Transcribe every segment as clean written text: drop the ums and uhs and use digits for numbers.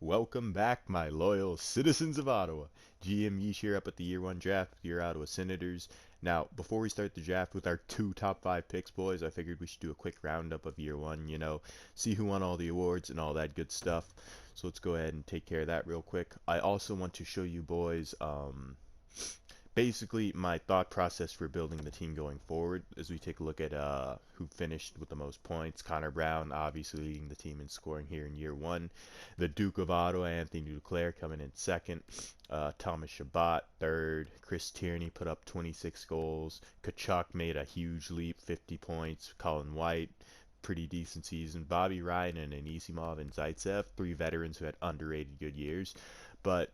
Welcome back, my loyal citizens of Ottawa. GM Yeesh here up at the Year 1 draft with your Ottawa Senators. Now, before we start the draft with our two top 5 picks, boys, I figured we should do a quick roundup of Year 1, see who won all the awards and all that good stuff. So let's go ahead and take care of that real quick. I also want to show you boys basically my thought process for building the team going forward as we take a look at who finished with the most points. Connor Brown obviously leading the team in scoring here in Year 1. The Duke of Ottawa, Anthony Duclair, coming in second. Thomas Chabot third. Chris Tierney put up 26 goals. Kachuk made a huge leap, 50 points. Colin White, pretty decent season. Bobby Ryan and Anisimov and Zaitsev, three veterans who had underrated good years. But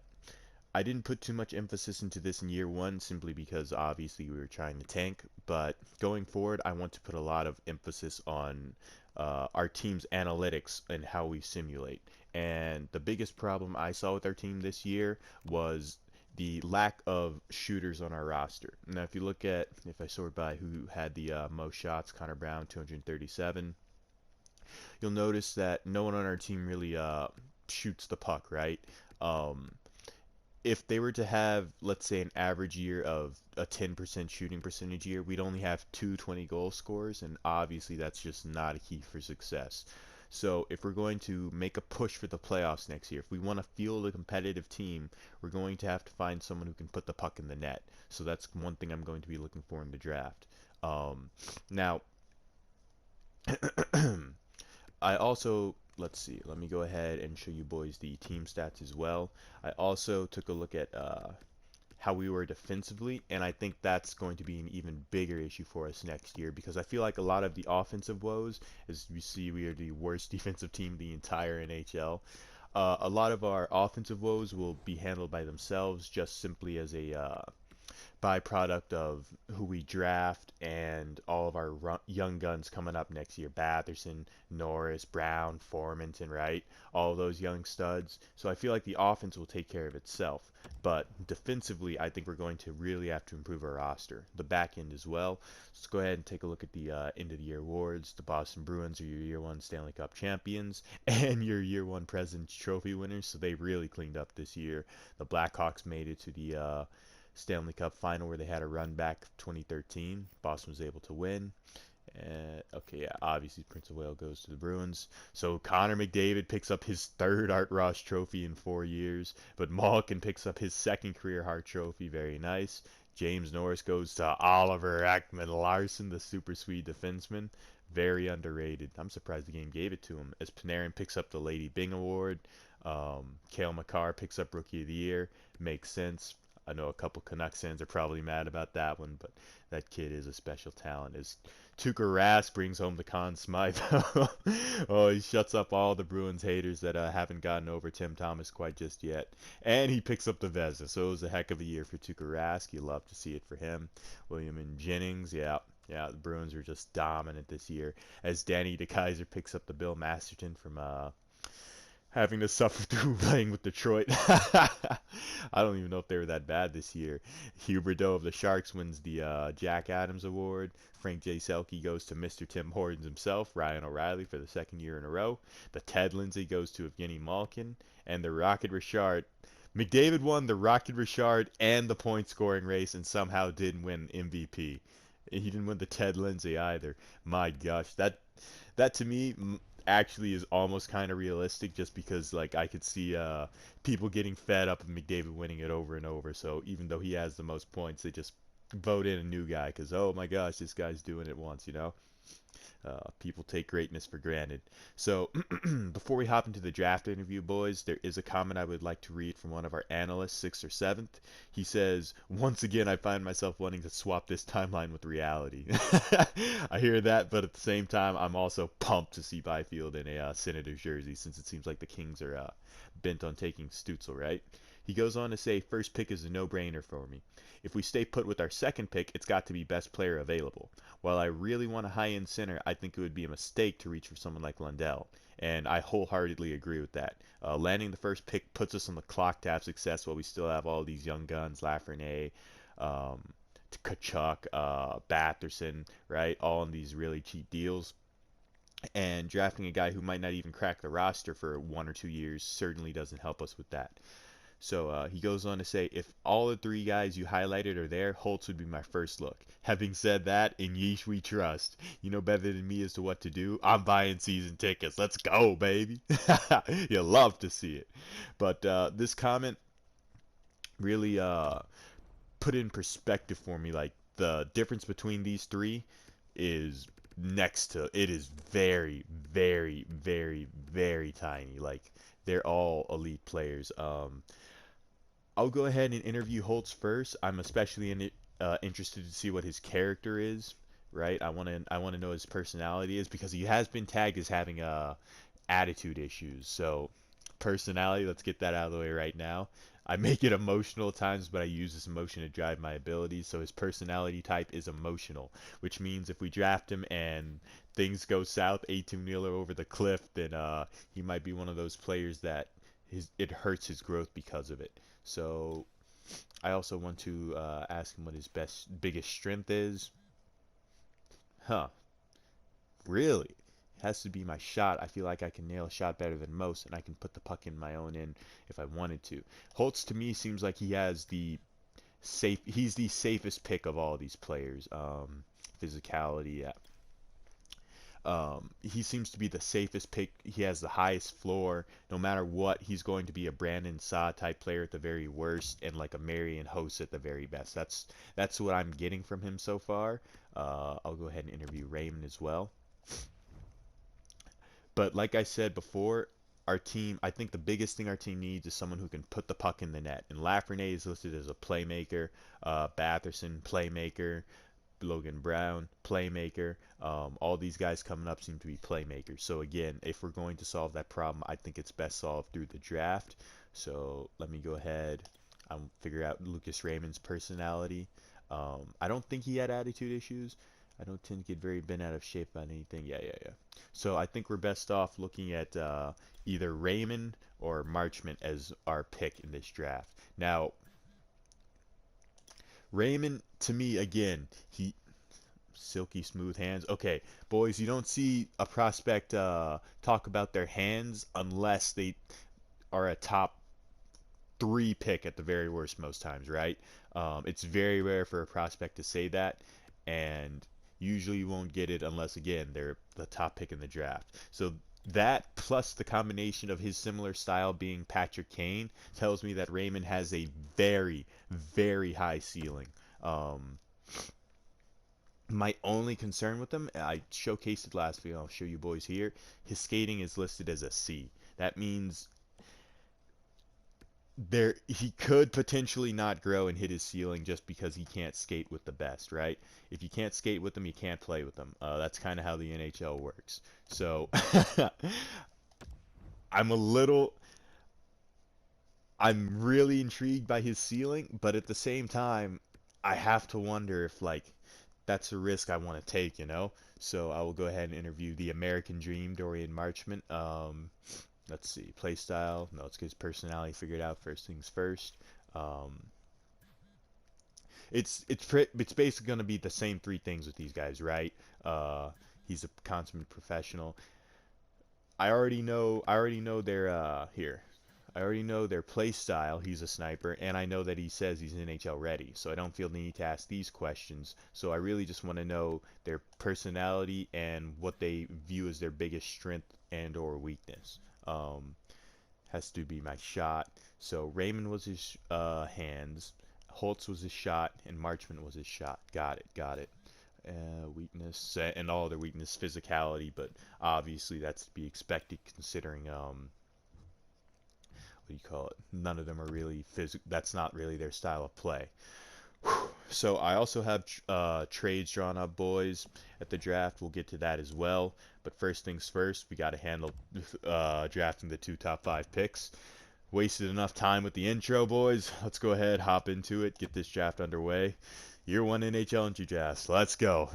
I didn't put too much emphasis into this in Year 1 simply because obviously we were trying to tank. But going forward, I want to put a lot of emphasis on our team's analytics and how we simulate. And the biggest problem I saw with our team this year was the lack of shooters on our roster. Now, if you look at, if I sort by who had the most shots, Connor Brown, 237, you'll notice that no one on our team really shoots the puck, right? Um, if they were to have, let's say, an average year of a 10% shooting percentage year, we'd only have two 20 goal scorers, and obviously that's just not a key for success. So if we're going to make a push for the playoffs next year, if we want to field a competitive team, we're going to have to find someone who can put the puck in the net. So that's one thing I'm going to be looking for in the draft. Now, I also, let's see, let me go ahead and show you boys the team stats as well. I also took a look at how we were defensively, and I think that's going to be an even bigger issue for us next year because I feel like a lot of the offensive woes, as you see, we are the worst defensive team in the entire NHL. A lot of our offensive woes will be handled by themselves just simply as a byproduct of who we draft and all of our young guns coming up next year. Batherson, Norris, Brown, Formanton, right? All those young studs. So I feel like the offense will take care of itself. But defensively, I think we're going to really have to improve our roster. The back end as well. Let's go ahead and take a look at the end of the year awards. The Boston Bruins are your Year 1 Stanley Cup champions and your Year 1 President's Trophy winners. So they really cleaned up this year. The Blackhawks made it to the Stanley Cup final where they had a run back 2013. Boston was able to win. Okay, yeah, obviously Prince of Wales goes to the Bruins. So Connor McDavid picks up his third Art Ross trophy in 4 years, but Malkin picks up his second career Hart trophy. Very nice. James Norris goes to Oliver Ekman-Larsson, the super Swede defenseman. Very underrated. I'm surprised the game gave it to him. As Panarin picks up the Lady Byng Award. Cale Makar picks up Rookie of the Year. Makes sense. I know a couple Canucks fans are probably mad about that one, but that kid is a special talent. As Tuukka Rask brings home the Conn Smythe. Oh, he shuts up all the Bruins haters that haven't gotten over Tim Thomas quite just yet. And he picks up the Vezina, so it was a heck of a year for Tuukka Rask. You love to see it for him. William and Jennings, yeah. Yeah, the Bruins are just dominant this year. As Danny DeKeyser picks up the Bill Masterton from having to suffer through playing with Detroit. I don't even know if they were that bad this year. Huberdeau of the Sharks wins the Jack Adams Award. Frank J. Selke goes to Mr. Tim Hortons himself, Ryan O'Reilly, for the second year in a row. The Ted Lindsay goes to Evgeny Malkin. And the Rocket Richard. McDavid won the Rocket Richard and the point scoring race and somehow didn't win MVP. He didn't win the Ted Lindsay either. My gosh, that to me actually is almost kind of realistic just because like I could see people getting fed up of McDavid winning it over and over. So even though he has the most points, they just vote in a new guy because, oh my gosh, this guy's doing it once. People take greatness for granted. So before we hop into the draft interview, boys, there is a comment I would like to read from one of our analysts, 6th or 7th. He says, once again, I find myself wanting to swap this timeline with reality. I hear that, but at the same time, I'm also pumped to see Byfield in a Senators jersey since it seems like the Kings are bent on taking Stutzel, right? He goes on to say, first pick is a no-brainer for me. If we stay put with our second pick, it's got to be best player available. While I really want a high-end center, I think it would be a mistake to reach for someone like Lundell, and I wholeheartedly agree with that. Landing the first pick puts us on the clock to have success while we still have all these young guns, Lafreniere, Kachuk, Batherson, right, all in these really cheap deals. And drafting a guy who might not even crack the roster for 1 or 2 years certainly doesn't help us with that. So he goes on to say, if all the three guys you highlighted are there, Holtz would be my first look. Having said that, in Yeesh we trust. You know better than me as to what to do. I'm buying season tickets. Let's go, baby. You love to see it. But this comment really put in perspective for me. Like, the difference between these three is next to it is very, very, very, very tiny. Like, they're all elite players. I'll go ahead and interview Holtz first. I'm especially interested to see what his character is. Right, I want to know his personality is, because he has been tagged as having attitude issues. So personality, let's get that out of the way right now. I make it emotional at times, but I use this emotion to drive my abilities. So his personality type is emotional, which means if we draft him and things go south, 18 Wheeler over the cliff, then he might be one of those players that it hurts his growth because of it. So I also want to ask him what his biggest strength is. Huh? Really? Has to be my shot. I feel like I can nail a shot better than most, and I can put the puck in my own end if I wanted to. Holtz to me seems like he has the safe. He's the safest pick of all these players. Physicality, yeah. He seems to be the safest pick. He has the highest floor. No matter what, he's going to be a Brandon Saad type player at the very worst, and like a Marion Host at the very best. That's what I'm getting from him so far. I'll go ahead and interview Raymond as well. But like I said before, our team, I think the biggest thing our team needs is someone who can put the puck in the net. And Lafreniere is listed as a playmaker, Batherson, playmaker, Logan Brown, playmaker. All these guys coming up seem to be playmakers. So again, if we're going to solve that problem, I think it's best solved through the draft. So let me go ahead and figure out Lucas Raymond's personality. I don't think he had attitude issues. I don't tend to get very bent out of shape on anything. Yeah, yeah, yeah. So I think we're best off looking at either Raymond or Marchment as our pick in this draft. Now, Raymond, to me, again, he silky smooth hands. Okay, boys, you don't see a prospect talk about their hands unless they are a top three pick at the very worst most times, right? It's very rare for a prospect to say that, and usually you won't get it unless, again, they're the top pick in the draft. So that plus the combination of his similar style being Patrick Kane tells me that Raymond has a very, very high ceiling. Um, my only concern with him, I showcased it last week, I'll show you boys here, his skating is listed as a C. That means he could potentially not grow and hit his ceiling just because he can't skate with the best, right? If you can't skate with them, you can't play with them. That's kind of how the NHL works. So I'm a little, I'm really intrigued by his ceiling, but at the same time, I have to wonder if like that's a risk I want to take, you know? So I will go ahead and interview the American Dream, Dorian Marchment. Let's see, play style. No, let's get his personality figured out. First things first. Um, it's basically going to be the same three things with these guys, right? Uh, he's a consummate professional. I already know their here. I already know their play style. He's a sniper, and I know that he says he's NHL ready. So I don't feel the need to ask these questions. So I really just want to know their personality and what they view as their biggest strength and or weakness. Um, has to be my shot. So Raymond was his hands, Holtz was his shot, and Marchment was his shot. Got it, got it. Weakness and all their weakness, physicality, but obviously that's to be expected considering what do you call it? None of them are really physical. That's not really their style of play. So I also have trades drawn up, boys, at the draft. We'll get to that as well. But first things first, we got to handle drafting the two top five picks. Wasted enough time with the intro, boys. Let's go ahead, hop into it, get this draft underway. Year one NHL entry draft. Let's go.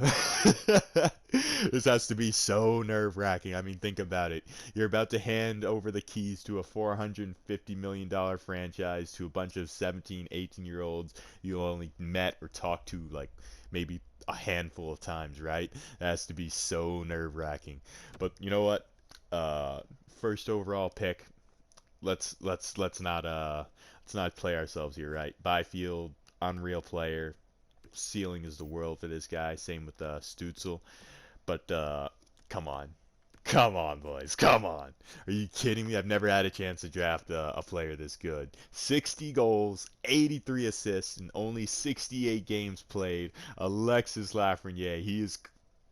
This has to be so nerve-wracking. I mean, think about it. You're about to hand over the keys to a $450 million franchise to a bunch of 17, 18-year-olds you only met or talked to like maybe a handful of times, right? That has to be so nerve-wracking. But you know what? Uh, First overall pick. Let's not play ourselves here, right? Byfield, unreal player. Ceiling is the world for this guy. Same with Stutzel. But come on, come on, boys, come on. Are you kidding me? I've never had a chance to draft a player this good. 60 goals, 83 assists, and only 68 games played. Alexis Lafreniere. He is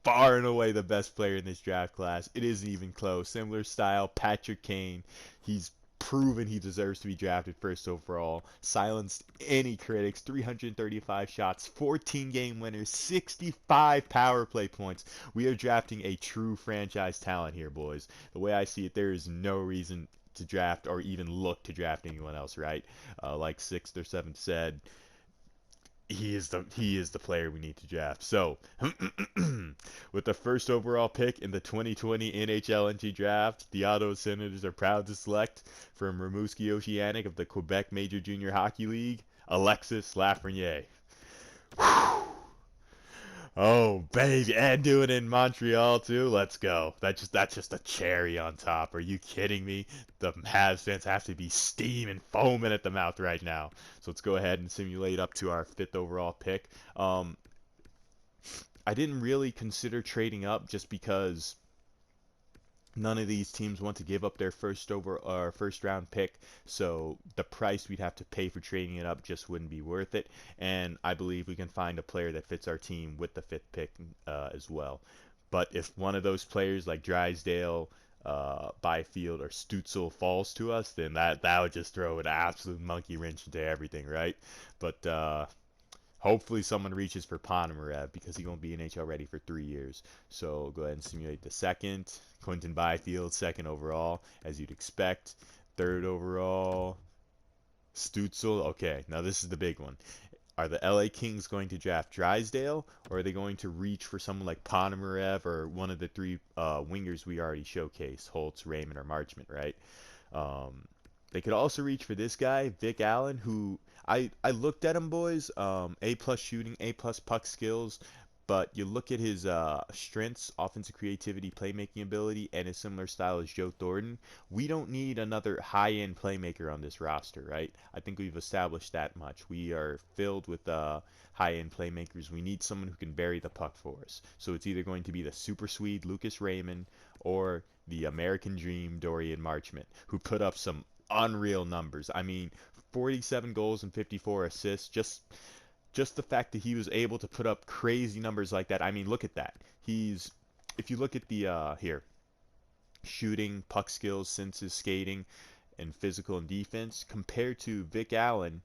far and away the best player in this draft class. It isn't even close. Similar style, Patrick Kane. He's proven he deserves to be drafted first overall. Silenced any critics. 335 shots, 14 game winners, 65 power play points. We are drafting a true franchise talent here, boys. The way I see it, there is no reason to draft or even look to draft anyone else, right? Like 6th or 7th said, he is the player we need to draft. So, with the first overall pick in the 2020 NHL NT draft, the Ottawa Senators are proud to select from Rimouski Oceanic of the Quebec Major Junior Hockey League, Alexis Lafreniere. Oh baby, and do it in Montreal too. Let's go. That's just a cherry on top. Are you kidding me? The Habs fans have to be steaming, foaming at the mouth right now. So let's go ahead and simulate up to our 5th overall pick. I didn't really consider trading up just because none of these teams want to give up their first round pick, so the price we'd have to pay for trading it up just wouldn't be worth it. And I believe we can find a player that fits our team with the 5th pick as well. But if one of those players like Drysdale, Byfield, or Stutzel falls to us, then that would just throw an absolute monkey wrench into everything, right? But hopefully someone reaches for Ponomarev because he won't be NHL ready for 3 years. So go ahead and simulate the second. Quinton Byfield, 2nd overall, as you'd expect. 3rd overall, Stutzel. Okay, now this is the big one. Are the LA Kings going to draft Drysdale, or are they going to reach for someone like Ponomarev or one of the 3 wingers we already showcased, Holtz, Raymond, or Marchment, right? Um, they could also reach for this guy, Vic Allen, who I looked at him, boys. A plus shooting, A plus puck skills, but you look at his strengths, offensive creativity, playmaking ability, and his similar style as Joe Thornton. We don't need another high-end playmaker on this roster, right? I think we've established that much. We are filled with high-end playmakers. We need someone who can bury the puck for us. So it's either going to be the super Swede Lucas Raymond or the American Dream Dorian Marchment, who put up some unreal numbers. I mean, 47 goals and 54 assists. Just the fact that he was able to put up crazy numbers like that. I mean, look at that. If you look at the here, shooting, puck skills, senses, skating, and physical and defense compared to Vic Allen.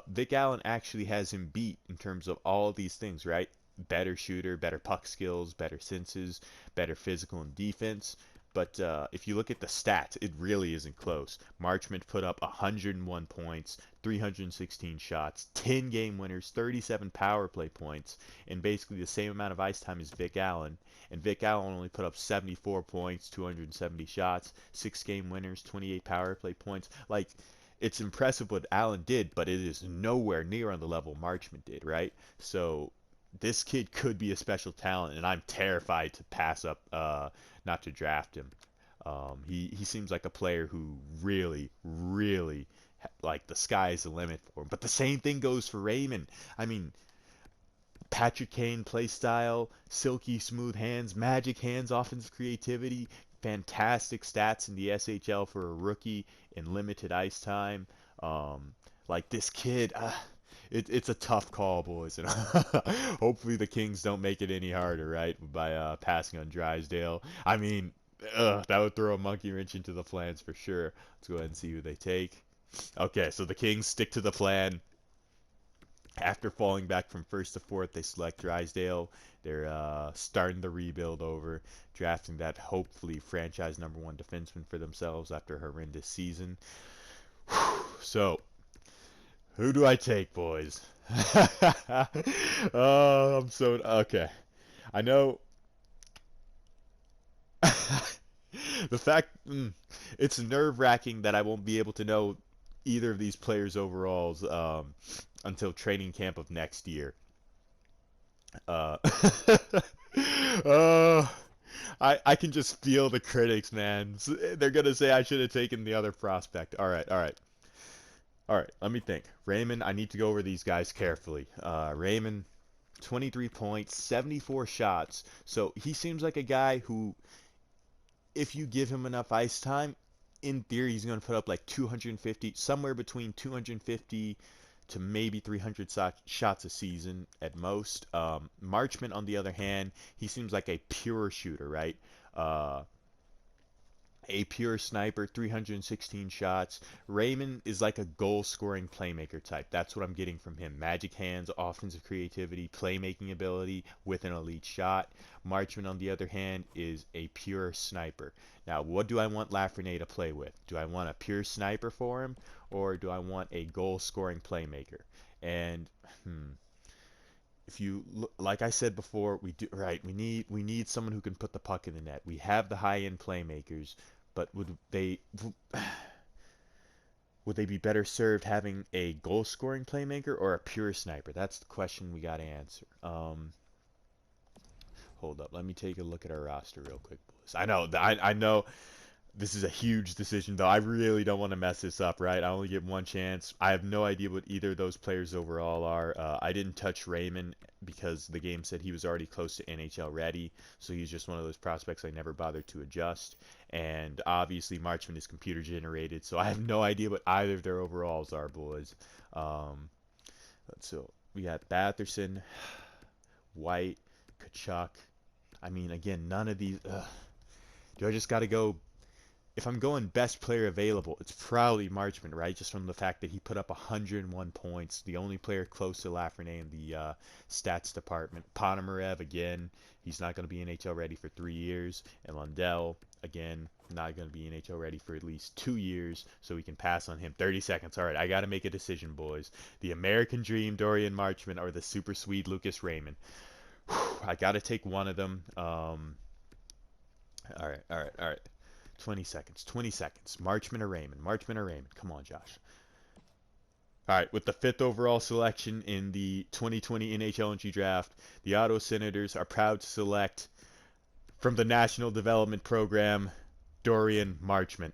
Vic Allen actually has him beat in terms of all of these things, right? Better shooter, better puck skills, better senses, better physical and defense. But if you look at the stats, it really isn't close. Marchment put up 101 points, 316 shots, 10 game winners, 37 power play points, and basically the same amount of ice time as Vic Allen. And Vic Allen only put up 74 points, 270 shots, 6 game winners, 28 power play points. Like, it's impressive what Allen did, but it is nowhere near on the level Marchment did, right? So this kid could be a special talent, and I'm terrified to pass up not to draft him. He seems like a player who really like the sky is the limit for him. But the same thing goes for Raymond. I mean, Patrick Kane play style, silky smooth hands, magic hands, offensive creativity, fantastic stats in the SHL for a rookie in limited ice time. Like this kid, it's a tough call, boys, and hopefully the Kings don't make it any harder, right? By passing on Drysdale. I mean, that would throw a monkey wrench into the plans for sure. Let's go ahead and see who they take. Okay, so the Kings stick to the plan. After falling back from 1st to 4th, they select Drysdale. They're starting the rebuild over, drafting that hopefully franchise #1 defenseman for themselves after a horrendous season. So, who do I take, boys? Oh, I'm so okay. I know the fact it's nerve-wracking that I won't be able to know either of these players' overalls until training camp of next year. Uh, uh, I can just feel the critics, man. They're gonna say I should have taken the other prospect. All right, all right, all right. Let me think. Raymond, I need to go over these guys carefully. Raymond, 23 points, 74 shots. So he seems like a guy who, if you give him enough ice time, in theory, he's going to put up like 250, somewhere between 250 to maybe 300 shots a season at most. Marchment, on the other hand, he seems like a pure shooter, right? Uh, a pure sniper, 316 shots. Raymond is like a goal scoring playmaker type. That's what I'm getting from him. Magic hands, offensive creativity, playmaking ability with an elite shot. Marchman, on the other hand, is a pure sniper. Now, what do I want Lafreniere to play with? Do I want a pure sniper for him, or do I want a goal scoring playmaker? And if you like I said before, we do right. We need someone who can put the puck in the net. We have the high end playmakers, but would they be better served having a goal scoring playmaker or a pure sniper? That's the question we got to answer. Hold up, let me take a look at our roster real quick, boys. I know this is a huge decision, though. I really don't want to mess this up, right? I only get one chance. I have no idea what either of those players overall are. I didn't touch Raymond because the game said he was already close to NHL ready, so he's just one of those prospects I never bothered to adjust. And obviously, Marchman is computer generated, so I have no idea what either of their overalls are, boys. Um, so we got Batherson, White, Kachuk. I mean, again, none of these. Do I just got to go if I'm going best player available, it's probably Marchment, right? Just from the fact that he put up 101 points, the only player close to Lafreniere in the stats department. Ponomarev, again, he's not going to be NHL ready for 3 years. And Lundell, again, not going to be NHL ready for at least 2 years, so we can pass on him. 30 seconds. All right, I got to make a decision, boys. The American Dream, Dorian Marchment, or the Super Sweet Lucas Raymond. I got to take one of them. All right, all right, all right. 20 seconds. 20 seconds. Marchman or Raymond? Marchman or Raymond? Come on, Josh. All right, with the fifth overall selection in the 2020 NHL draft, the Ottawa Senators are proud to select from the National Development Program, Dorian Marchment.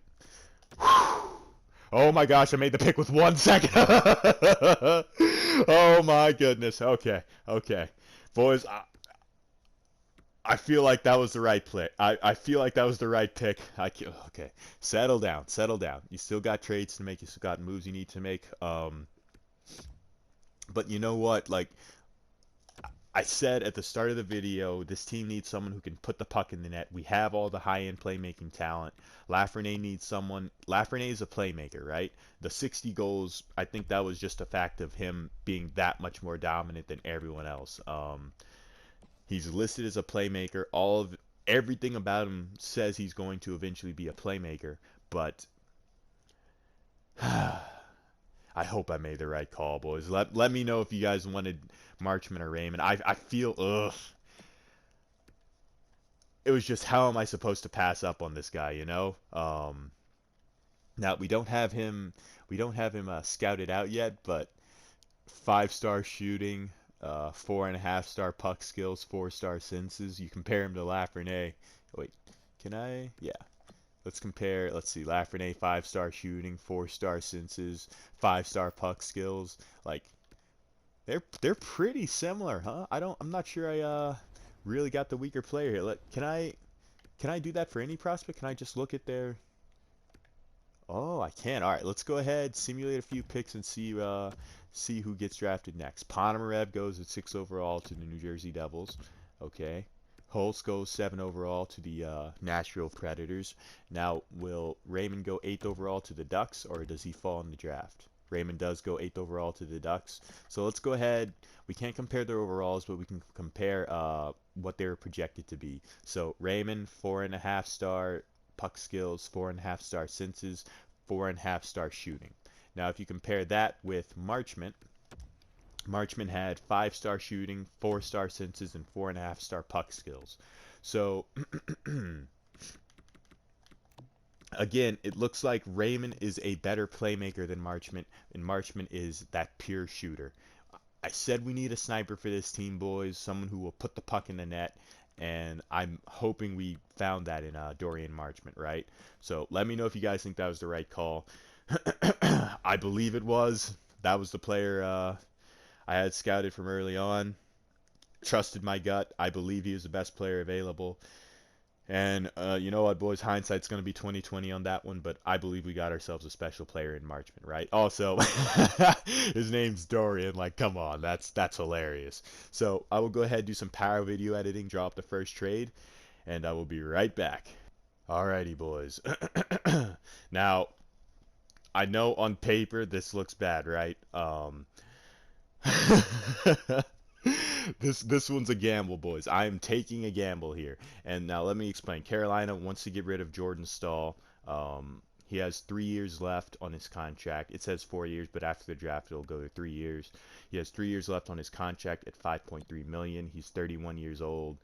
Oh my gosh, I made the pick with 1 second. Oh my goodness. Okay, okay. Boys, I feel like that was the right play. I feel like that was the right pick. Okay, settle down, settle down. You still got trades to make. You still got moves you need to make. But you know what? Like I said at the start of the video, this team needs someone who can put the puck in the net. We have all the high-end playmaking talent. Lafreniere needs someone. Lafreniere is a playmaker, right? The 60 goals, I think that was just a fact of him being that much more dominant than everyone else. He's listed as a playmaker. Everything about him says he's going to eventually be a playmaker, but I hope I made the right call, boys. Let me know if you guys wanted Marchman or Raymond. I feel it was just how am I supposed to pass up on this guy, you know? Now we don't have him scouted out yet, but 5-star shooting, 4.5-star puck skills, 4-star senses. You compare him to Lafreniere. Wait, can I? Yeah. Let's compare. Let's see. Lafreniere 5-star shooting, 4-star senses, 5-star puck skills. Like they're pretty similar, huh? I'm not sure I really got the weaker player here. Can I do that for any prospect? Can I just look at their Oh, I can. All right, let's go ahead, simulate a few picks, and see who gets drafted next. Ponomarev goes at 6 overall to the New Jersey Devils. Okay. Holtz goes 7 overall to the Nashville Predators. Now, will Raymond go 8th overall to the Ducks, or does he fall in the draft? Raymond does go 8th overall to the Ducks. So let's go ahead. We can't compare their overalls, but we can compare what they were projected to be. So Raymond, 4.5-star puck skills, 4.5-star senses, 4.5-star shooting. Now, if you compare that with Marchment, Marchment had 5-star shooting, 4-star senses, and 4.5-star puck skills. So, again, it looks like Raymond is a better playmaker than Marchment, and Marchment is that pure shooter. I said we need a sniper for this team, boys. Someone who will put the puck in the net. And I'm hoping we found that in Dorian Marchment, right? So let me know if you guys think that was the right call. I believe it was. That was the player I had scouted from early on. Trusted my gut. I believe he was the best player available. And you know what, boys? Hindsight's going to be 2020 on that one, but I believe we got ourselves a special player in Marchman, right? Also, his name's Dorian. Like, come on, that's hilarious. So I will go ahead and do some power video editing, draw up the first trade, and I will be right back. Alrighty, boys. Now, I know on paper this looks bad, right? This one's a gamble, boys. I am taking a gamble here. And now let me explain. Carolina wants to get rid of Jordan Staal. He has 3 years left on his contract. It says 4 years, but after the draft it'll go to 3 years. He has 3 years left on his contract at 5.3 million. He's 31 years old.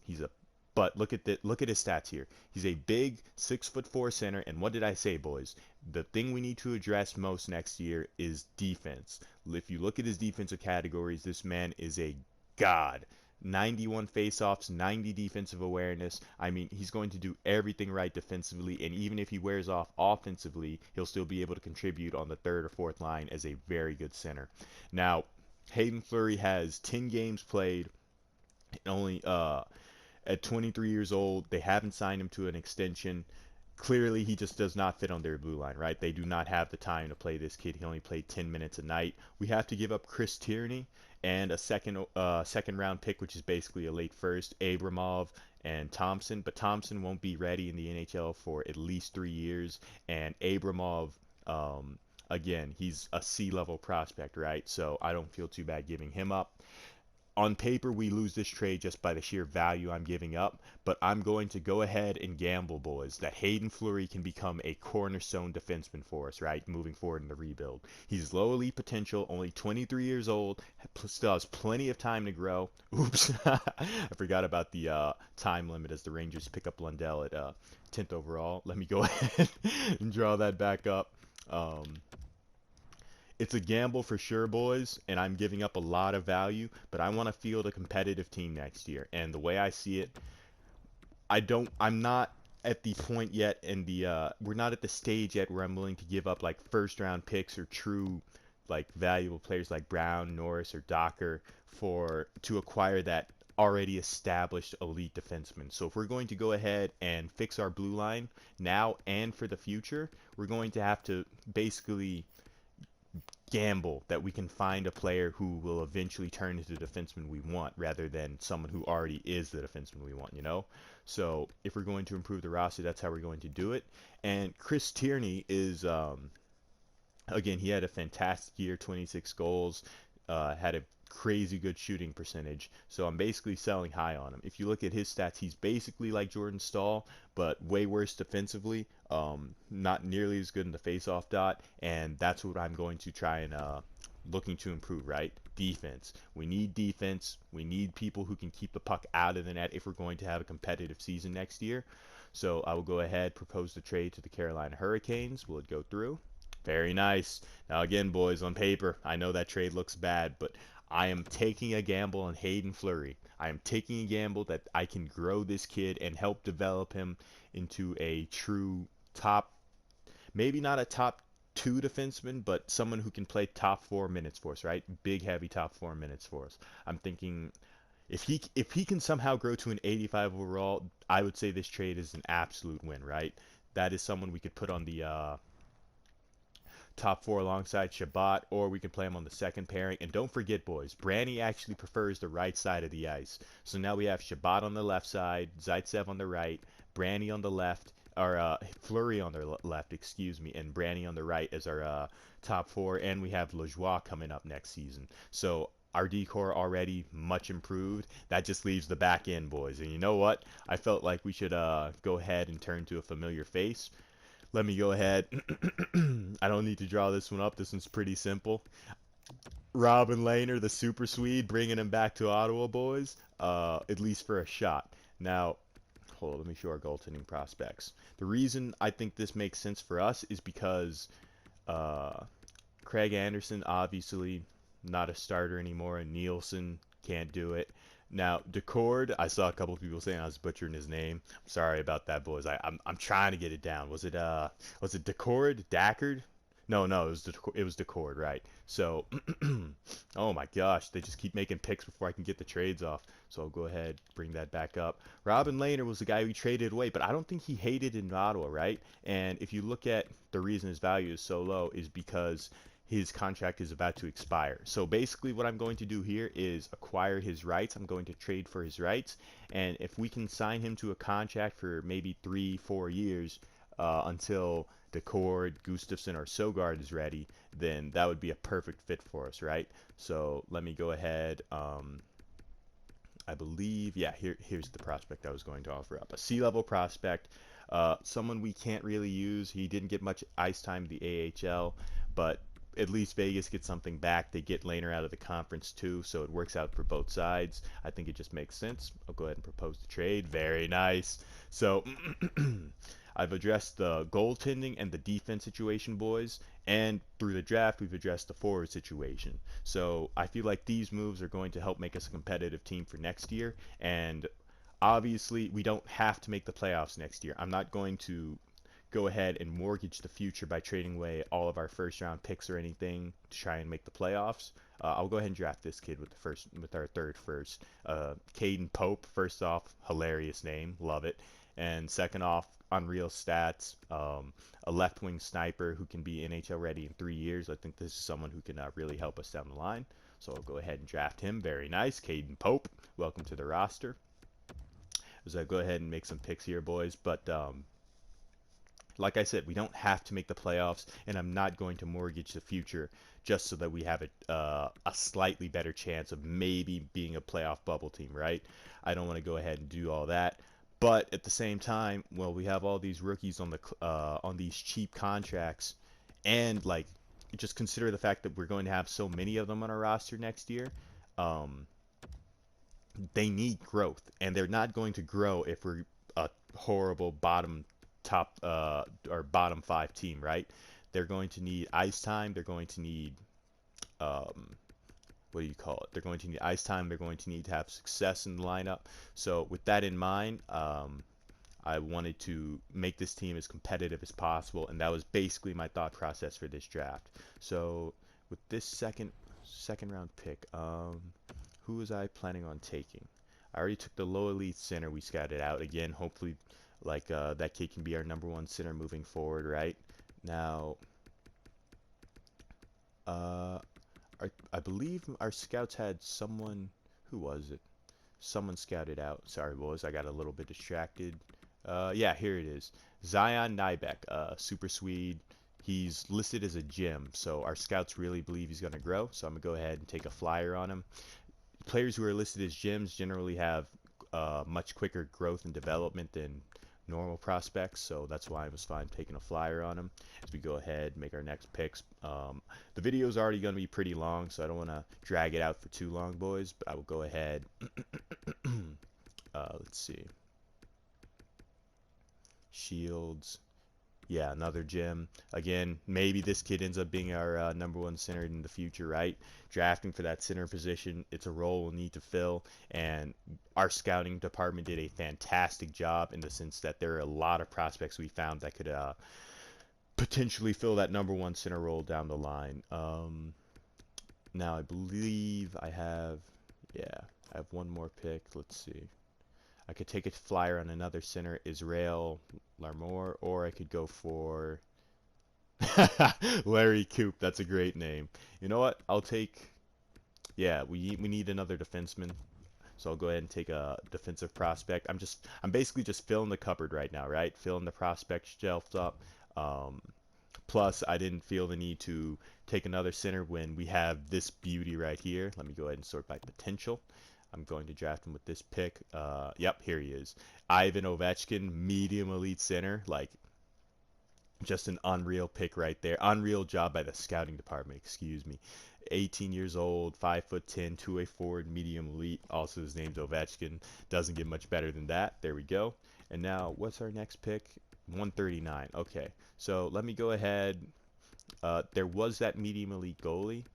He's a But look at his stats here. He's a big 6'4" center, and what did I say, boys? The thing we need to address most next year is defense. If you look at his defensive categories, this man is a god. 91 faceoffs, 90 defensive awareness. I mean, he's going to do everything right defensively, and even if he wears off offensively, he'll still be able to contribute on the third or fourth line as a very good center. Now, Hayden Fleury has 10 games played, only at 23 years old. They haven't signed him to an extension. Clearly, he just does not fit on their blue line, right? They do not have the time to play this kid. He only played 10 minutes a night. We have to give up Chris Tierney and a second round pick, which is basically a late first, Abramov and Thompson. But Thompson won't be ready in the NHL for at least 3 years. And Abramov, again, he's a C-level prospect, right? So I don't feel too bad giving him up. On paper, we lose this trade just by the sheer value I'm giving up, but I'm going to go ahead and gamble, boys, that Hayden Fleury can become a cornerstone defenseman for us, right, moving forward in the rebuild. He's low elite potential, only 23 years old, still has plenty of time to grow. Oops, I forgot about the time limit as the Rangers pick up Lundell at 10th overall. Let me go ahead and draw that back up. It's a gamble for sure, boys, and I'm giving up a lot of value, but I want to field a competitive team next year. And the way I see it, I'm not at the point yet we're not at the stage yet where I'm willing to give up like first round picks or true like valuable players like Brown, Norris, or Docker to acquire that already established elite defenseman. So if we're going to go ahead and fix our blue line now and for the future, we're going to have to basically gamble that we can find a player who will eventually turn into the defenseman we want rather than someone who already is the defenseman we want, you know? So if we're going to improve the roster, that's how we're going to do it. And Chris Tierney is, again, he had a fantastic year, 26 goals, had a crazy good shooting percentage. So I'm basically selling high on him. If you look at his stats, he's basically like Jordan Staal, but way worse defensively. Not nearly as good in the face-off dot, and that's what I'm going to try and looking to improve, right? Defense. We need defense. We need people who can keep the puck out of the net if we're going to have a competitive season next year. So I will go ahead, propose the trade to the Carolina Hurricanes. Will it go through? Very nice. Now again, boys, on paper, I know that trade looks bad, but I am taking a gamble on Hayden Fleury. I am taking a gamble that I can grow this kid and help develop him into a true top, maybe not a top two defenseman, but someone who can play top 4 minutes for us, right? Big, heavy top 4 minutes for us. I'm thinking if he can somehow grow to an 85 overall, I would say this trade is an absolute win, right? That is someone we could put on the top 4 alongside Shabbat, or we can play him on the second pairing. And don't forget, boys, Branny actually prefers the right side of the ice. So now we have Shabbat on the left side, Zaitsev on the right, Branny on the left, or Fleury on the left, excuse me, and Branny on the right as our top 4. And we have Lajoie coming up next season. So our decor already much improved. That just leaves the back end, boys. And you know what? I felt like we should go ahead and turn to a familiar face. Let me go ahead. I don't need to draw this one up. This one's pretty simple. Robin Lehner, the Super Swede, bringing him back to Ottawa, boys, at least for a shot. Now, hold on, let me show our goaltending prospects. The reason I think this makes sense for us is because Craig Anderson, obviously, not a starter anymore. And Nielsen can't do it. Now, Decord, I saw a couple of people saying I was butchering his name. I'm sorry about that, boys. I'm trying to get it down. Was it Decord? Dackard? No, no, it was Decord, right? So, oh my gosh, they just keep making picks before I can get the trades off. So I'll go ahead, bring that back up. Robin Lehner was the guy we traded away, but I don't think he hated in Ottawa, right? And if you look at the reason his value is so low is because his contract is about to expire. So basically what I'm going to do here is acquire his rights. I'm going to trade for his rights. And if we can sign him to a contract for maybe 3-4 years until Decord, Gustafson, or Sogard is ready, then that would be a perfect fit for us, right? So let me go ahead. I believe, yeah, here's the prospect I was going to offer up. A C-level prospect, someone we can't really use. He didn't get much ice time in the AHL, but at least Vegas gets something back. They get Lehner out of the conference too, so it works out for both sides. I think it just makes sense. I'll go ahead and propose the trade. Very nice. So I've addressed the goaltending and the defense situation, boys, and through the draft we've addressed the forward situation. So I feel like these moves are going to help make us a competitive team for next year, and obviously we don't have to make the playoffs next year. I'm not going to go ahead and mortgage the future by trading away all of our first round picks or anything to try and make the playoffs. I'll go ahead and draft this kid with our third first. Caden Pope, first off, hilarious name, love it. And second off, unreal stats, a left wing sniper who can be NHL ready in 3 years. I think this is someone who can really help us down the line. So I'll go ahead and draft him. Very nice. Caden Pope, welcome to the roster. As I go ahead and make some picks here, boys. But like I said, we don't have to make the playoffs, and I'm not going to mortgage the future just so that we have a slightly better chance of maybe being a playoff bubble team, right? I don't want to go ahead and do all that. But at the same time, well, we have all these rookies on these cheap contracts, and like just consider the fact that we're going to have so many of them on our roster next year. Um, they need growth, and they're not going to grow if we're a horrible top or bottom five team, right? They're going to need ice time. They're going to need what do you call it? They're going to need ice time. They're going to need to have success in the lineup. So with that in mind, I wanted to make this team as competitive as possible, and that was basically my thought process for this draft. So with this second round pick, who was I planning on taking? I already took the low elite center we scouted out. Again, hopefully like that kid can be our #1 center moving forward, right? Now, I believe our scouts had someone. Who was it? Someone scouted out. Sorry, boys, I got a little bit distracted. Yeah, here it is. Zion Nybeck, super Swede. He's listed as a gem, so our scouts really believe he's going to grow. So I'm going to go ahead and take a flyer on him. Players who are listed as gems generally have much quicker growth and development than normal prospects, so that's why I was fine taking a flyer on him. As we go ahead and make our next picks, the video is already going to be pretty long, so I don't want to drag it out for too long, boys, but I will go ahead. Let's see. Shields. Yeah, another gem. Again, maybe this kid ends up being our #1 center in the future, right? Drafting for that center position, it's a role we'll need to fill, and our scouting department did a fantastic job in the sense that there are a lot of prospects we found that could potentially fill that #1 center role down the line. Now, I believe I have one more pick. Let's see. I could take a flyer on another center, Israel Larmore, or I could go for Larry Coop. That's a great name. You know what? I'll take. Yeah, we need another defenseman, so I'll go ahead and take a defensive prospect. I'm basically just filling the cupboard right now, right? Filling the prospect shelf up. Plus, I didn't feel the need to take another center when we have this beauty right here. Let me go ahead and sort by potential. I'm going to draft him with this pick. Yep, here he is. Ivan Ovechkin, medium elite center. Like, just an unreal pick right there. Unreal job by the scouting department, excuse me. 18 years old, 5'10", two-way forward, medium elite. Also, his name's Ovechkin. Doesn't get much better than that. There we go. And now, what's our next pick? 139. Okay, so let me go ahead. There was that medium elite goalie.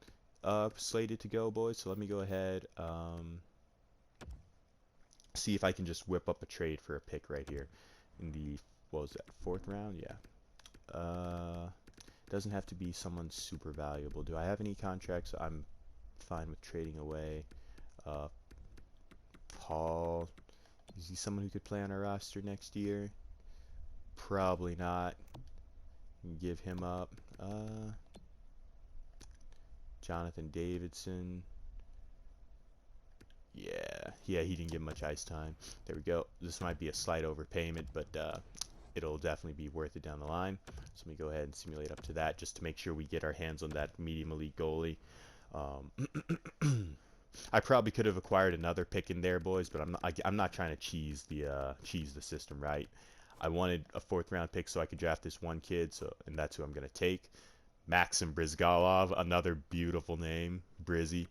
slated to go, boys. So let me go ahead, see if I can just whip up a trade for a pick right here in the, what was that, fourth round? Yeah. Doesn't have to be someone super valuable. Do I have any contracts? I'm fine with trading away. Uh, Paul, is he someone who could play on our roster next year? Probably not. Give him up. Jonathan Davidson. Yeah, he didn't get much ice time. There we go. This might be a slight overpayment, but it'll definitely be worth it down the line. So let me go ahead and simulate up to that just to make sure we get our hands on that medium elite goalie. I probably could have acquired another pick in there, boys, but I'm not trying to cheese the system, right? I wanted a fourth round pick so I could draft this one kid, and that's who I'm gonna take. Maxim Brizgalov, another beautiful name, Brizzy.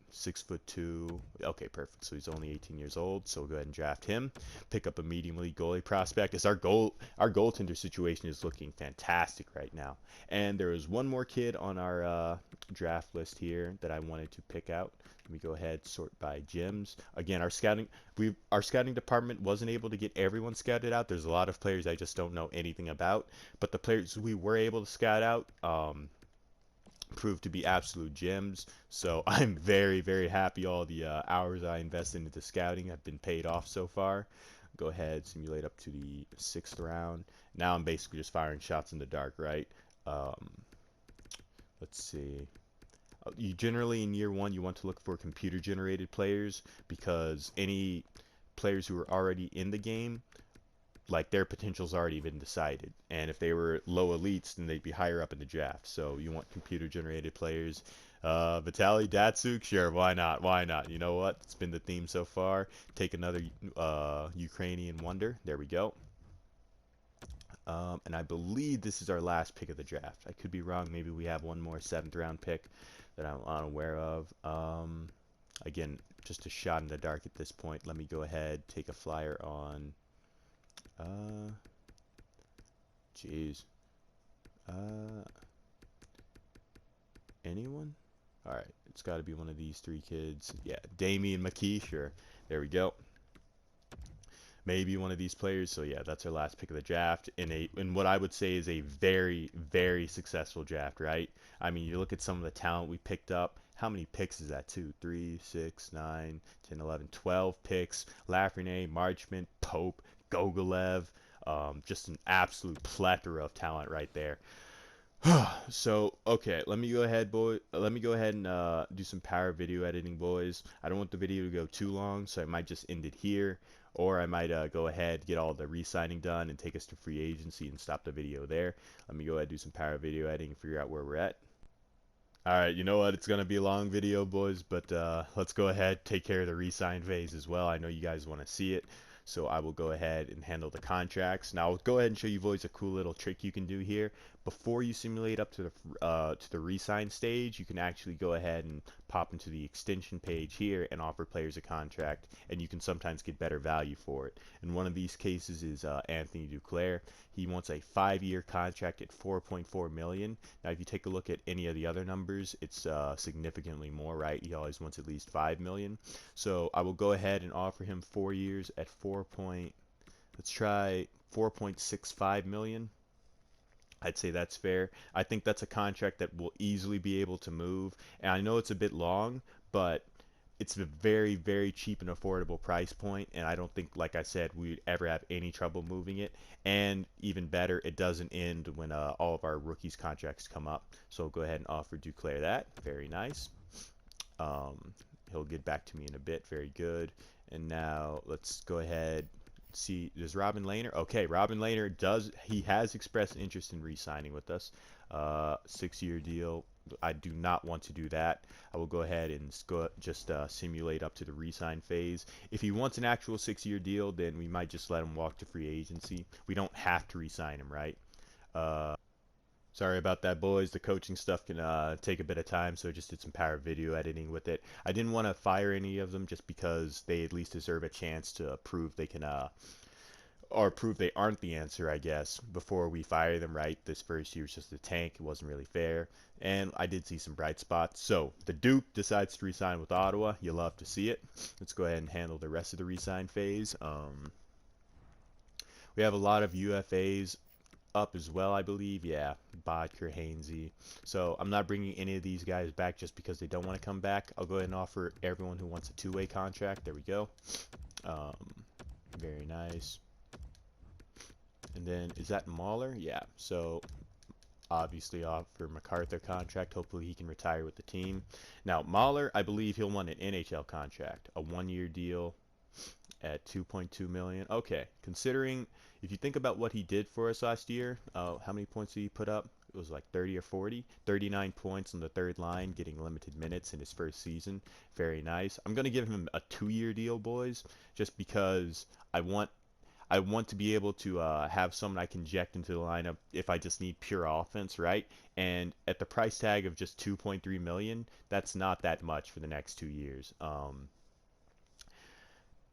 6'2". Okay, perfect. So he's only 18 years old. So we'll go ahead and draft him. Pick up a medium league goalie prospect. As our goaltender situation is looking fantastic right now. And there is one more kid on our draft list here that I wanted to pick out. Let me go ahead, sort by gyms. Again, our scouting department wasn't able to get everyone scouted out. There's a lot of players I just don't know anything about. But the players we were able to scout out, proved to be absolute gems. So I'm very, very happy all the hours I invested into scouting have been paid off so far. Go ahead, simulate up to the 6th round. Now I'm basically just firing shots in the dark, right? Um, let's see. You generally in year one you want to look for computer generated players because any players who are already in the game, like their potential's already been decided, and if they were low elites then they'd be higher up in the draft. So you want computer generated players. Vitaly Datsuk, sure, why not, you know what, it's been the theme so far. Take another Ukrainian wonder. There we go. And I believe this is our last pick of the draft. I could be wrong. Maybe we have one more 7th round pick that I'm unaware of. Again, just a shot in the dark at this point. Let me go ahead, take a flyer on jeez. Uh, Anyone? All right, it's got to be one of these 3 kids. Yeah, Damian McKee, sure. There we go. Maybe one of these players. So yeah, that's our last pick of the draft in what I would say is a very, very successful draft, right? I mean, you look at some of the talent we picked up. How many picks is that? 2, 3, 6, 9, 10, 11, 12 picks. Lafreniere, Marchment, Pope, Gogolev. Just an absolute plethora of talent right there. So, okay, let me go ahead, Let me go ahead and do some power video editing, boys. I don't want the video to go too long, so I might just end it here, or I might go ahead, get all the re-signing done, and take us to free agency and stop the video there. Let me go ahead, do some power video editing, and figure out where we're at. All right, you know what? It's gonna be a long video, boys, but let's go ahead, take care of the re-sign phase as well. I know you guys want to see it. So I will go ahead and handle the contracts. Now I'll go ahead and show you boys a cool little trick you can do here. Before you simulate up to the re-sign stage, you can actually go ahead and pop into the extension page here and offer players a contract, and you can sometimes get better value for it. And one of these cases is Anthony Duclair. He wants a 5-year contract at $4.4 million. Now, if you take a look at any of the other numbers, it's significantly more, right? He always wants at least $5 million. So I will go ahead and offer him 4 years at let's try 4.65 million. I'd say that's fair. I think that's a contract that will easily be able to move. And I know it's a bit long, but it's a very, very cheap and affordable price point. And I don't think, like I said, we'd ever have any trouble moving it. And even better, it doesn't end when all of our rookies' contracts come up. So I'll go ahead and offer Duclair that. Very nice. He'll get back to me in a bit. Very good. And now let's go ahead. See, does Robin Lehner? Okay, Robin Lehner has expressed interest in re-signing with us. 6-year deal. I do not want to do that. I will go ahead and just simulate up to the re-sign phase. If he wants an actual 6-year deal, then we might just let him walk to free agency. We don't have to re-sign him, right? Sorry about that, boys. The coaching stuff can take a bit of time, so I just did some power video editing with it. I didn't want to fire any of them just because they at least deserve a chance to prove they can or prove they aren't the answer, I guess, before we fire them, right? This first year was just a tank. It wasn't really fair. And I did see some bright spots. So the Duke decides to resign with Ottawa. You love to see it. Let's go ahead and handle the rest of the resign phase. We have a lot of UFAs up as well, I believe. Yeah, Bodker, Hainsey. So I'm not bringing any of these guys back just because they don't want to come back. I'll go ahead and offer everyone who wants a two-way contract. There we go. Um, very nice. And then, is that Mahler? Yeah. So, obviously offer MacArthur contract. Hopefully he can retire with the team. Now, Mahler, I believe he'll want an NHL contract. A one-year deal at 2.2 million. Okay. Considering, if you think about what he did for us last year, how many points did he put up? It was like 30 or 40. 39 points on the third line, getting limited minutes in his first season. Very nice. I'm going to give him a 2-year deal, boys, just because I want to be able to have someone I can inject into the lineup if I just need pure offense, right? And at the price tag of just 2.3 million, that's not that much for the next 2 years.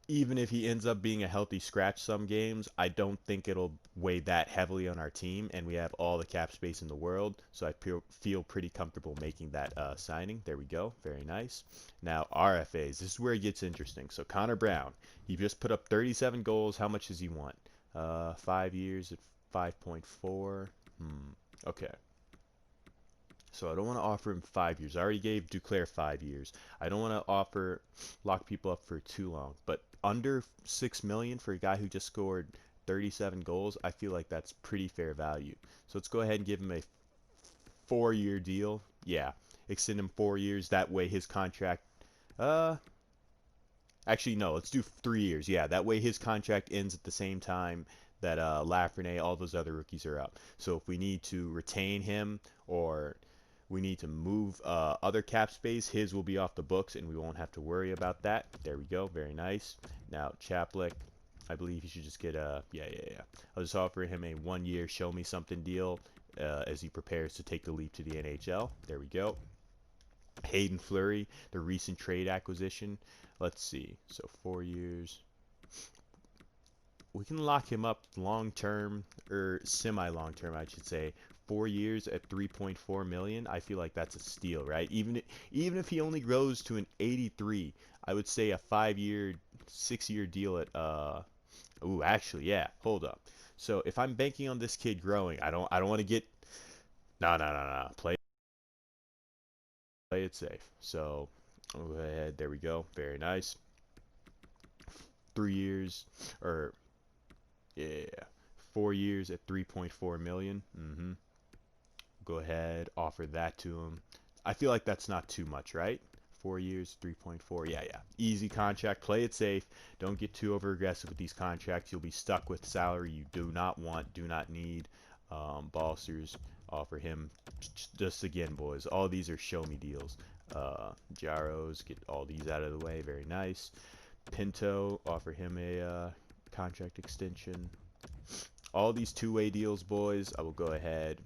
Even if he ends up being a healthy scratch some games, I don't think it'll weigh that heavily on our team, and we have all the cap space in the world, so I feel pretty comfortable making that signing. There we go. Very nice. Now, RFAs. This is where it gets interesting. So, Connor Brown, he just put up 37 goals. How much does he want? 5 years at 5.4. Okay. So I don't want to offer him 5 years. I already gave Duclair 5 years. I don't want to lock people up for too long. But under 6 million for a guy who just scored 37 goals, I feel like that's pretty fair value. So let's go ahead and give him a 4-year deal. Yeah, extend him 4 years. That way his contract. Uh, Actually no. Let's do 3 years. Yeah, that way his contract ends at the same time that Lafreniere, all those other rookies are up. So if we need to retain him or we need to move other cap space, his will be off the books and we won't have to worry about that. There we go. Very nice. Now, Chaplick, I believe he should just get a, yeah. I'll just offer him a 1-year show me something deal as he prepares to take the leap to the NHL. There we go. Hayden Fleury, the recent trade acquisition. Let's see. So 4 years. We can lock him up long term, or semi long term, I should say. 4 years at 3.4 million. I feel like that's a steal, right? Even if he only grows to an 83, I would say a 5-year, 6-year deal at ooh, actually, yeah. Hold up. So if I'm banking on this kid growing, I don't want to get no. Play it safe. So go ahead. There we go. Very nice. 3 years, or yeah, 4 years at 3.4 million. Go ahead, offer that to him. I feel like that's not too much, right? 4 years, 3.4. Yeah. Easy contract. Play it safe. Don't get too over aggressive with these contracts. You'll be stuck with salary you do not want, do not need. Balsters, offer him. Just again, boys, all these are show me deals. Jaros, get all these out of the way. Very nice. Pinto, offer him a contract extension. All these two-way deals, boys, I will go ahead,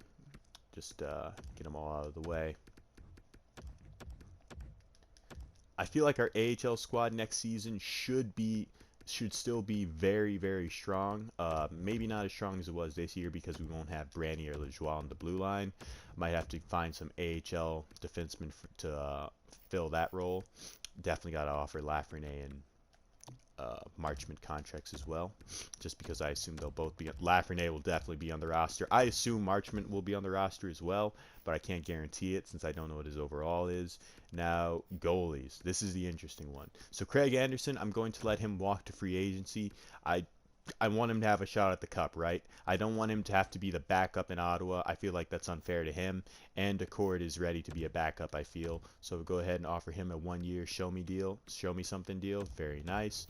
just get them all out of the way. I feel like our AHL squad next season should still be very, very strong. Maybe not as strong as it was this year because we won't have Brandy or Lajoie on the blue line. Might have to find some AHL defensemen to fill that role. Definitely got to offer Lafreniere and Marchment contracts as well, just because I assume they'll both be. Lafreniere will definitely be on the roster. I assume Marchment will be on the roster as well, but I can't guarantee it since I don't know what his overall is. Now, goalies. This is the interesting one. So Craig Anderson, I'm going to let him walk to free agency. I want him to have a shot at the cup, right? I don't want him to have to be the backup in Ottawa. I feel like that's unfair to him. And Decord is ready to be a backup, I feel. So we'll go ahead and offer him a 1-year show me something deal. Very nice.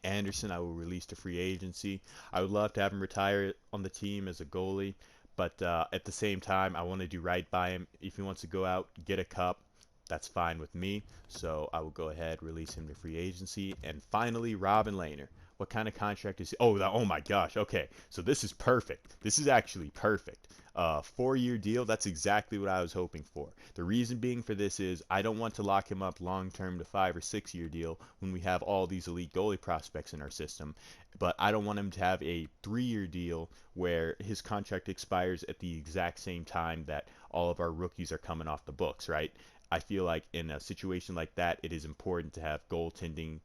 Anderson, I will release to free agency. I would love to have him retire on the team as a goalie, but at the same time, I want to do right by him. If he wants to go out, get a cup, that's fine with me. So I will go ahead, release him to free agency. And finally, Robin Lehner. What kind of contract is he? Oh, oh my gosh. Okay, so this is perfect. This is actually perfect. 4-year deal. That's exactly what I was hoping for. The reason being for this is I don't want to lock him up long term to 5 or 6 year deal when we have all these elite goalie prospects in our system. But I don't want him to have a 3-year deal where his contract expires at the exact same time that all of our rookies are coming off the books, right? I feel like in a situation like that, it is important to have goaltending,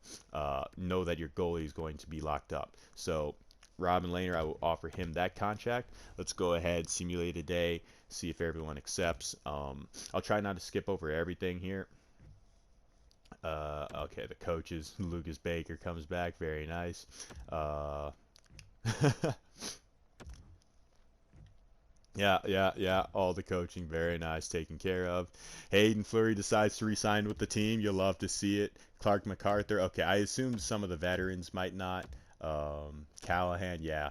know that your goalie is going to be locked up. So Robin Lehner, I will offer him that contract. Let's go ahead, simulate a day, see if everyone accepts. I'll try not to skip over everything here. Okay, the coaches, Lucas Baker comes back, very nice. Uh, yeah. All the coaching, very nice, taken care of. Hayden Fleury decides to resign with the team. You'll love to see it. Clark MacArthur. Okay, I assumed some of the veterans might not. Callahan, yeah.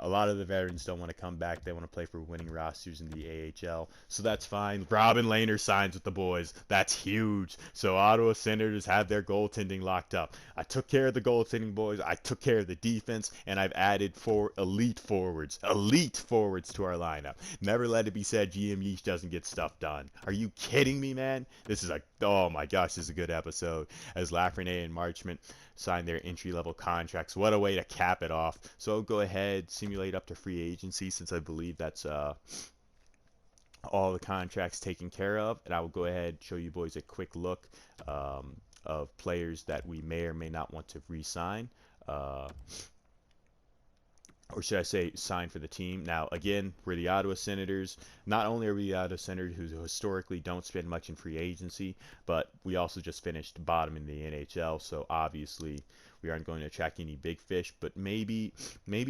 A lot of the veterans don't want to come back. They want to play for winning rosters in the AHL, so that's fine. Robin Lehner signs with the boys. That's huge. So Ottawa Senators have their goaltending locked up. I took care of the goaltending boys. I took care of the defense, and I've added 4 elite forwards to our lineup. Never let it be said GM Yeesh doesn't get stuff done. Are you kidding me, man? This is oh my gosh, this is a good episode. As Lafreniere and Marchment sign their entry-level contracts. What a way to cap it off. So I'll go ahead, simulate up to free agency, since I believe that's all the contracts taken care of. And I will go ahead and show you boys a quick look of players that we may or may not want to re-sign. Or should I say sign for the team. Now, again, we're the Ottawa Senators. Not only are we the Ottawa Senators who historically don't spend much in free agency, but we also just finished bottom in the NHL, so obviously we aren't going to attract any big fish, but maybe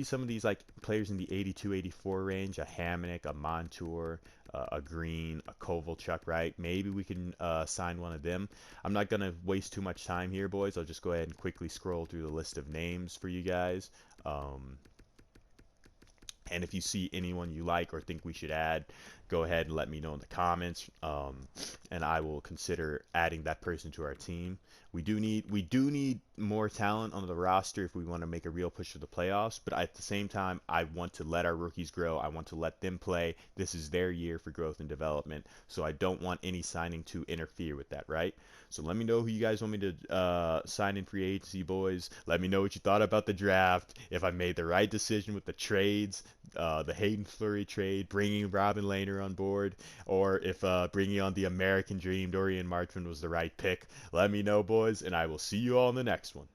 some of these like players in the 82, 84 range, a Hamonic, a Montour, a Green, a Kovalchuk, right? Maybe we can sign one of them. I'm not going to waste too much time here, boys. I'll just go ahead and quickly scroll through the list of names for you guys. And if you see anyone you like or think we should add, go ahead and let me know in the comments, and I will consider adding that person to our team. We do need more talent on the roster if we want to make a real push for the playoffs. But at the same time, I want to let our rookies grow. I want to let them play. This is their year for growth and development, so I don't want any signing to interfere with that, right? So let me know who you guys want me to sign in free agency, boys. Let me know what you thought about the draft. If I made the right decision with the trades, the Hayden Fleury trade, bringing Robin Lehner on board, or if bringing on the American Dream, Dorian Marchment, was the right pick. Let me know, boys, and I will see you all in the next one.